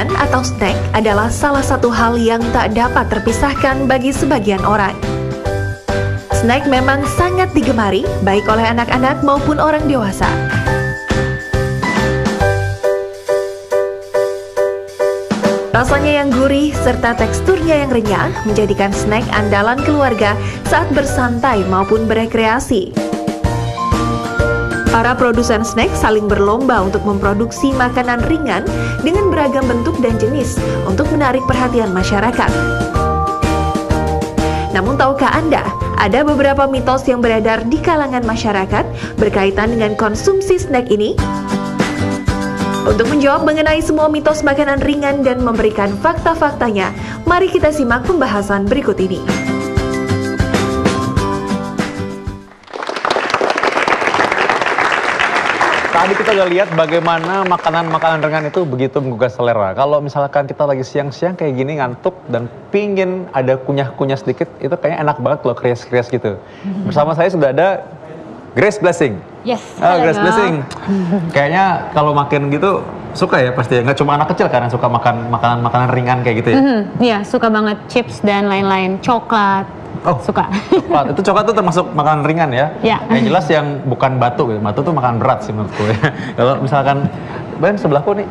ringan atau snack adalah salah satu hal yang tak dapat terpisahkan bagi sebagian orang. Snack memang sangat digemari, baik oleh anak-anak maupun orang dewasa. Rasanya yang gurih serta teksturnya yang renyah menjadikan snack andalan keluarga saat bersantai maupun berekreasi. Para produsen snack saling berlomba untuk memproduksi makanan ringan dengan beragam bentuk dan jenis untuk menarik perhatian masyarakat. Namun tahukah Anda, ada beberapa mitos yang beredar di kalangan masyarakat berkaitan dengan konsumsi snack ini? Untuk menjawab mengenai semua mitos makanan ringan dan memberikan fakta-faktanya, mari kita simak pembahasan berikut ini. Tadi kita udah lihat bagaimana makanan-makanan ringan itu begitu menggugah selera. Kalau misalkan kita lagi siang-siang kayak gini ngantuk dan pingin ada kunyah-kunyah sedikit, itu kayaknya enak banget kalau krias-krias gitu. Bersama saya sudah ada Grace Blessing. Yes. Grace Blessing. Kayaknya kalau makan gitu suka ya pasti ya. Nggak cuma anak kecil kan yang suka makan makanan-makanan ringan kayak gitu ya. Iya, suka banget chips dan lain-lain, coklat. Oh, suka. Coklat. Itu coklat tuh termasuk makanan ringan ya? Ya. Yang jelas yang bukan batu gitu. Batu tuh makan berat sih menurutku ya. Kalau misalkan, Ben sebelahku nih,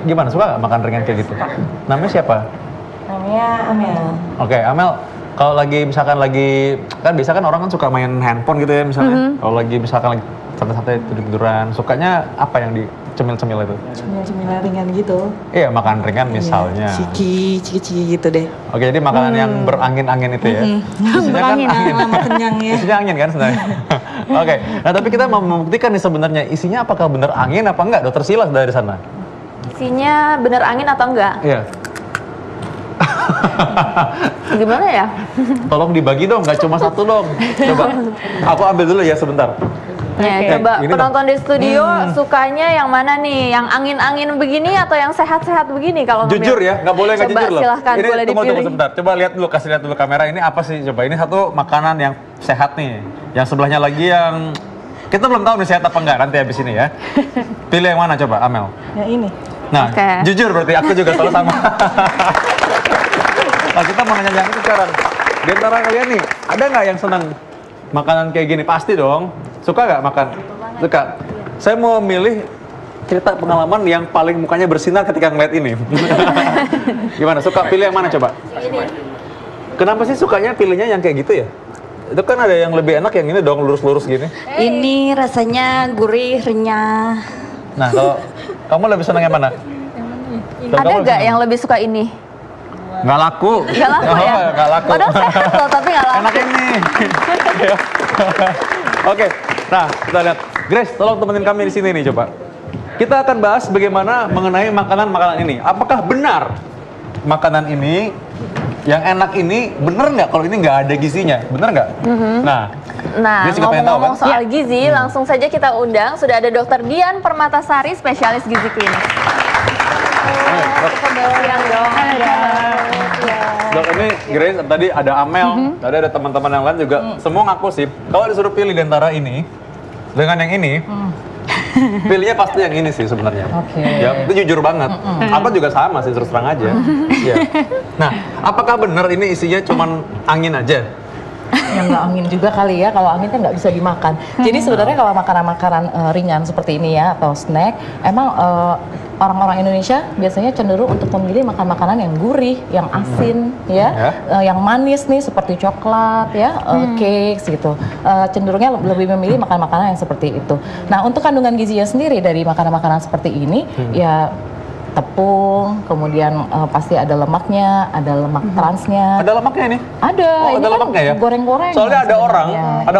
gimana? Suka nggak makan ringan kayak gitu? Namanya siapa? Namanya Amel. Oke, Amel. Kalau lagi misalkan kan biasa kan orang kan suka main handphone gitu ya misalnya. Kalau lagi misalkan lagi santai-santai tidur-tiduran, sukanya apa yang dicemil-cemil itu? Cemilan ringan gitu. Iya, makan ringan misalnya. Ciki gitu deh. Oke, jadi makanan yang berangin-angin itu ya. Isinya kan Berangin, angin. lama kenyang ya. Isinya angin kan sebenarnya. Oke, nah tapi kita mau membuktikan nih sebenarnya isinya apakah benar angin apa enggak? Dokter Silas dari sana. Isinya bener angin atau enggak? Iya. Gimana ya? Tolong dibagi dong, nggak cuma satu dong. Coba, aku ambil dulu ya sebentar. Ya, coba ini penonton di studio sukanya yang mana nih? Yang angin-angin begini atau yang sehat-sehat begini kalau ngambil? Jujur ya, nggak boleh nggak Coba jujur loh. silahkan, Ini boleh tunggu dipilih. sebentar. Coba lihat dulu, kasih lihat dulu kamera. Ini apa sih? Coba ini satu makanan yang sehat nih. Yang sebelahnya lagi yang kita belum tahu nih sehat apa enggak nanti habis ini ya. Pilih yang mana coba, Amel? Yang ini. Nah, Oke. jujur berarti aku juga selalu sama. Nah, kita mau nanya yang itu sekarang. Di antara kalian nih, ada nggak yang senang makanan kayak gini? Pasti dong. Suka nggak makan? Suka. Saya mau milih cerita pengalaman yang paling mukanya bersinar ketika ngeliat ini. Gimana? Suka pilih yang mana coba? Kenapa sih sukanya pilihnya yang kayak gitu ya? Itu kan ada yang lebih enak yang ini dong, lurus-lurus gini. Ini rasanya gurih, renyah. Nah, kalau kamu lebih senang yang mana? Ada nggak yang lebih suka ini? Nggak laku. Nggak laku ya? Nggak laku. Padahal sehat loh, tapi nggak laku. Enak ini. Oke, nah kita lihat. Grace, tolong temenin kami di sini nih coba. Kita akan bahas bagaimana mengenai makanan-makanan ini. Apakah benar makanan ini yang enak ini bener nggak kalau ini nggak ada gizinya? Bener nggak? Nah, Grace juga pengen tahu, ngomong-ngomong kan? soal gizi, langsung saja kita undang. Sudah ada Dr. Dian Permatasari, spesialis gizi klinis. Siang dong. Dok, ini Grace, tadi ada Amel, tadi ada teman-teman yang lain juga. Semua ngaku sih, kalau disuruh pilih di antara ini dengan yang ini, pilihnya pasti yang ini sih sebenarnya. Ya, itu jujur banget. Apa juga sama sih, terus terang aja. Ya. Nah, apakah benar ini isinya cuman angin aja? Yang nggak angin juga kali ya, kalau angin kan nggak bisa dimakan. Jadi sebenarnya kalau makanan-makanan ringan seperti ini ya, atau snack, emang orang-orang Indonesia biasanya cenderung untuk memilih makan makanan yang gurih, yang asin, ya, yang manis nih seperti coklat, ya, cakes gitu. Cenderungnya lebih memilih makan makanan yang seperti itu. Nah, untuk kandungan gizinya sendiri dari makanan-makanan seperti ini, ya tepung, kemudian pasti ada lemaknya, ada lemak transnya. Ada lemaknya ini? Ada. Oh, ini ada kan lemaknya ya? Goreng-goreng. Soalnya ada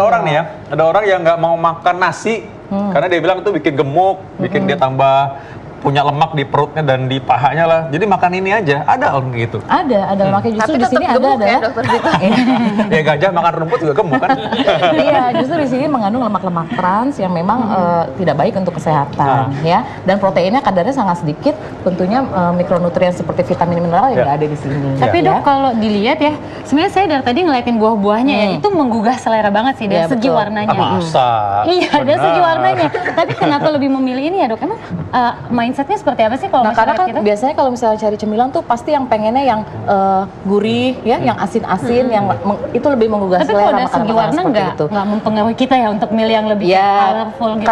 orang nih ya, ada orang yang nggak mau makan nasi karena dia bilang itu bikin gemuk, bikin dia tambah punya lemak di perutnya dan di pahanya lah. Jadi makan ini aja. Ada orang gitu. Ada lemaknya. Justru Tapi di tetap sini ada gemuk ya, adalah Dokter Dita? Ya gajah makan rumput juga gemuk kan? Iya, justru di sini mengandung lemak-lemak trans yang memang tidak baik untuk kesehatan, ya. Dan proteinnya kadarnya sangat sedikit. Tentunya mikronutrien seperti vitamin mineral yang nggak ada di sini. Tapi ya. Dok, kalau dilihat ya, sebenarnya saya dari tadi ngeliatin buah-buahnya ya, itu menggugah selera banget sih dari Iya, segi betul. warnanya. Masa? Iya, dari Benar. segi warnanya. Tapi kenapa lebih memilih ini ya Dok? Emang mindsetnya seperti apa sih kalau Nah, karena masyarakat kan kita? biasanya kalau misalnya cari cemilan tuh pasti yang pengennya yang gurih ya, yang asin-asin, yang itu lebih menggugah Tapi kalau selera dari segi makanan-makanan warna seperti itu. nggak mempengaruhi kita ya untuk milih yang lebih Ya, colorful gitu.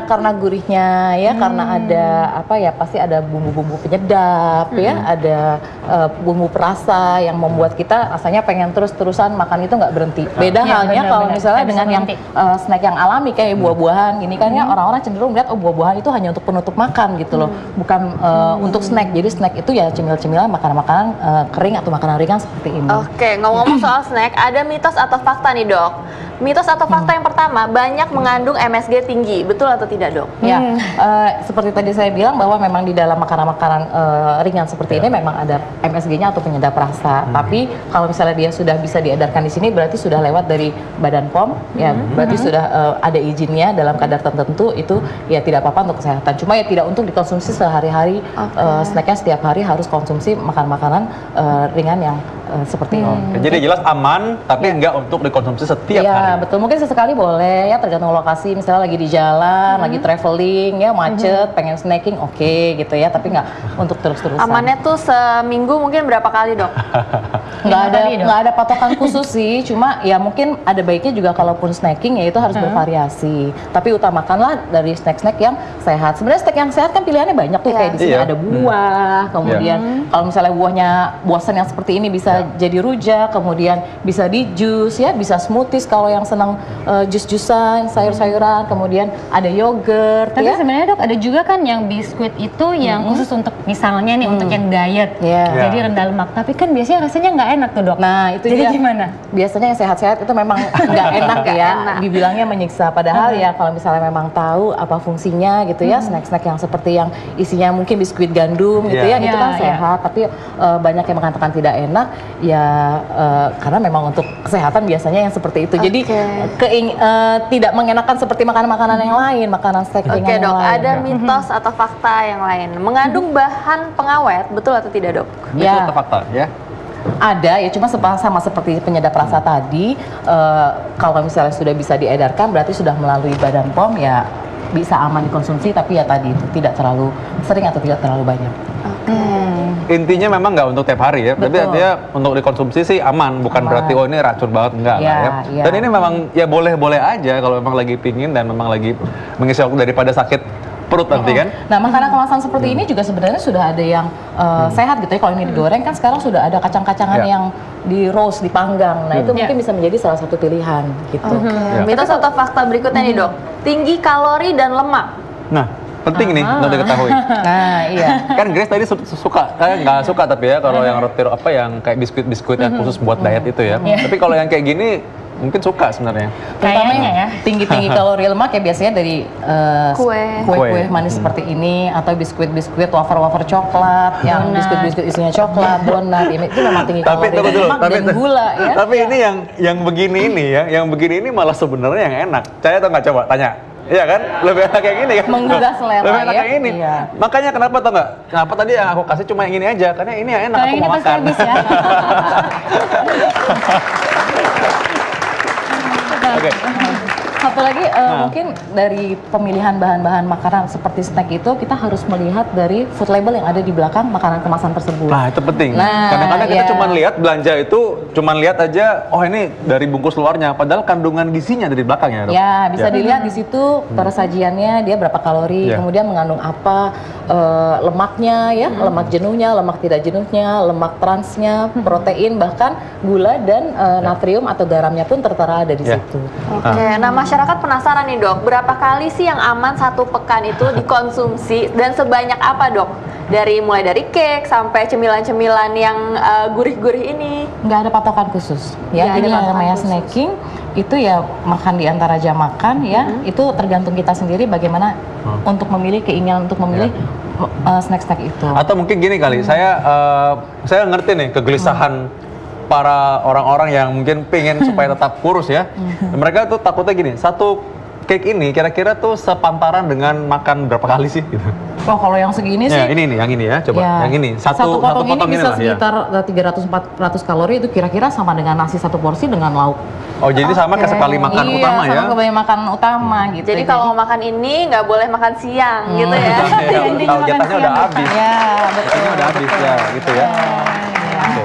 karena gurihnya ya, karena ada apa ya, pasti ada bumbu-bumbu penyedap ya, ada bumbu perasa yang membuat kita rasanya pengen terus-terusan makan itu nggak berhenti. Beda Iya, halnya kalau benar-benar. misalnya Nggak bisa dengan yang berhenti. snack yang alami kayak buah-buahan gini kan ya, orang-orang cenderung melihat oh buah-buahan itu hanya untuk penutup makan gitu loh, bukan untuk snack. Jadi snack itu ya cemil-cemilan, makanan-makanan kering atau makanan ringan seperti ini. Oke, ngomong-ngomong soal snack, ada mitos atau fakta nih dok. Mitos atau fakta yang pertama, banyak mengandung MSG tinggi, betul atau tidak dok? Ya, seperti tadi saya bilang bahwa memang di dalam makanan-makanan ringan seperti ini memang ada MSG-nya atau penyedap rasa. Tapi kalau misalnya dia sudah bisa diedarkan di sini, berarti sudah lewat dari Badan POM, ya berarti sudah ada izinnya dalam kadar tertentu, itu ya tidak apa-apa untuk kesehatan. Cuma ya tidak untuk dikonsumsi sehari-hari. Snacknya setiap hari harus konsumsi makanan-makanan ringan yang seperti ini. Oke, jadi jelas aman, tapi enggak untuk dikonsumsi setiap Ya, hari. betul. Mungkin sesekali boleh ya, tergantung lokasi. Misalnya lagi di jalan, lagi traveling ya, macet, pengen snacking, oke gitu ya. Tapi nggak untuk terus-terusan. Amannya tuh seminggu mungkin berapa kali dok? Nggak ada patokan khusus sih. Cuma ya mungkin ada baiknya juga kalaupun snacking ya itu harus bervariasi. Tapi utamakanlah dari snack-snack yang sehat. Sebenarnya snack yang sehat kan pilihannya banyak tuh. Iya. Kayak di sini Iya. ada buah, kemudian kalau misalnya buahnya buasan yang seperti ini bisa jadi rujak, kemudian bisa di jus ya, bisa smoothies kalau yang senang jus-jusan, sayur-sayuran, kemudian ada yogurt Tapi ya. sebenarnya dok ada juga kan yang biskuit itu yang khusus untuk misalnya nih untuk yang diet, Iya. jadi rendah lemak. Tapi kan biasanya rasanya nggak enak tuh dok. Nah, itu jadi dia. gimana? Biasanya yang sehat-sehat itu memang nggak enak ya, dibilangnya menyiksa. Padahal ya kalau misalnya memang tahu apa fungsinya gitu ya, snack-snack yang seperti yang isinya mungkin biskuit gandum gitu ya, itu kan Iya, sehat. Tapi banyak yang mengatakan tidak enak ya, karena memang untuk kesehatan biasanya yang seperti itu. Jadi tidak mengenakan seperti makanan-makanan yang lain, makanan snack Oke ringan yang dok, lain. ada mitos atau fakta yang lain. Mengandung bahan pengawet, betul atau tidak dok? Itu Ya. fakta ya. Ada ya, cuma sama seperti penyedap rasa tadi, kalau misalnya sudah bisa diedarkan berarti sudah melalui Badan POM ya bisa aman dikonsumsi, tapi ya tadi itu tidak terlalu sering atau tidak terlalu banyak. Intinya memang nggak untuk tiap hari ya, tapi Betul. artinya untuk dikonsumsi sih aman, bukan Aman. berarti oh ini racun banget, enggak Iya, lah ya. iya. Dan ini memang ya boleh-boleh aja kalau memang lagi pingin dan memang lagi mengisi waktu daripada sakit perut nanti kan. Nah, makanan kemasan seperti ini juga sebenarnya sudah ada yang sehat gitu ya. Kalau ini digoreng kan sekarang sudah ada kacang-kacangan Ya. yang di roast, dipanggang. Nah, itu mungkin bisa menjadi salah satu pilihan gitu. Ya. Mitos atau fakta berikutnya nih dok. Tinggi kalori dan lemak. Nah, penting nih untuk diketahui. Nah, iya. Kan Grace tadi suka, nggak suka tapi ya kalau yang roti apa yang kayak biskuit-biskuit yang khusus buat diet itu ya. Tapi kalau yang kayak gini mungkin suka sebenarnya. Terutama Kayaknya yang ya. tinggi-tinggi kalori lemak ya biasanya dari kue-kue manis seperti ini, atau biskuit-biskuit wafer-wafer coklat, yang biskuit-biskuit isinya coklat, donat, itu memang tinggi Tapi kalori tunggu dan dulu, lemak dan gula ya. Tapi ini yang begini ini ya, yang begini ini malah sebenarnya yang enak. Saya atau nggak coba tanya? Iya kan? Lebih enak kayak gini kan? Menggugah selera Lebih enak ya. kayak ini. Iya. Makanya kenapa tau nggak? Kenapa tadi yang aku kasih cuma yang ini aja? Karena ini yang enak, Kalau aku yang mau ini pasti makan. habis ya. Oke. Satu lagi mungkin dari pemilihan bahan-bahan makanan seperti snack itu kita harus melihat dari food label yang ada di belakang makanan kemasan tersebut. Nah itu penting. Nah, Kadang-kadang kita ya. cuma lihat belanja itu, cuma lihat aja, oh ini dari bungkus luarnya, padahal kandungan gizinya dari belakangnya. Dok. Ya, bisa dilihat di situ persajiannya dia berapa kalori, Ya. kemudian mengandung apa, lemaknya ya, lemak jenuhnya, lemak tidak jenuhnya, lemak transnya, protein, bahkan gula dan natrium atau garamnya pun tertera ada di Ya. situ. Oke, nah masyarakat penasaran nih dok, berapa kali sih yang aman satu pekan itu dikonsumsi dan sebanyak apa dok? Mulai dari cake sampai cemilan-cemilan yang gurih-gurih ini. Nggak ada patokan khusus Nggak ya. Jadi ada yang patokan namanya khusus. snacking itu ya makan di antara jam makan ya, itu tergantung kita sendiri bagaimana untuk memilih, keinginan untuk memilih snack-snack itu. Atau mungkin gini kali, saya ngerti nih kegelisahan para orang-orang yang mungkin pengen supaya tetap kurus ya. Mereka tuh takutnya gini, satu cake ini kira-kira tuh sepantaran dengan makan berapa kali sih gitu. Oh, kalau yang segini Ya, sih. ini nih, yang ini ya, coba. Ya, Yang ini, satu potong ini bisa lah, ya. sekitar 300-400 kalori, itu kira-kira sama dengan nasi satu porsi dengan lauk. Oh, jadi sama kayak sekali makan Iya, utama ya? sama kebanyakan makan utama gitu. Jadi kalau mau makan ini nggak boleh makan siang gitu ya. Iya, Intinya kalau makan jatahnya siang udah gitu. habis. Ya, betul. Jatahnya udah habis ya, gitu ya. Oke.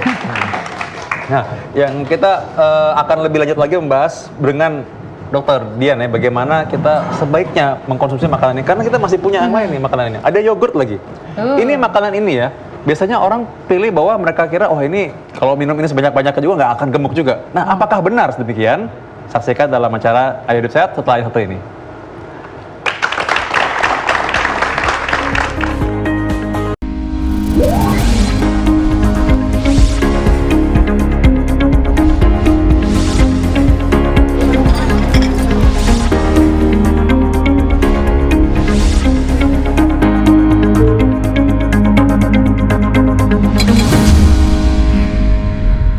Nah, yang kita akan lebih lanjut lagi membahas dengan Dokter Dian ya, bagaimana kita sebaiknya mengkonsumsi makanan ini. Karena kita masih punya yang lain nih makanan ini. Ada yogurt lagi. Ini makanan ini ya, biasanya orang pilih bahwa mereka kira, oh ini kalau minum ini sebanyak-banyaknya juga nggak akan gemuk juga. Nah, apakah benar demikian? Saksikan dalam acara Ayo Hidup Sehat setelah yang satu ini.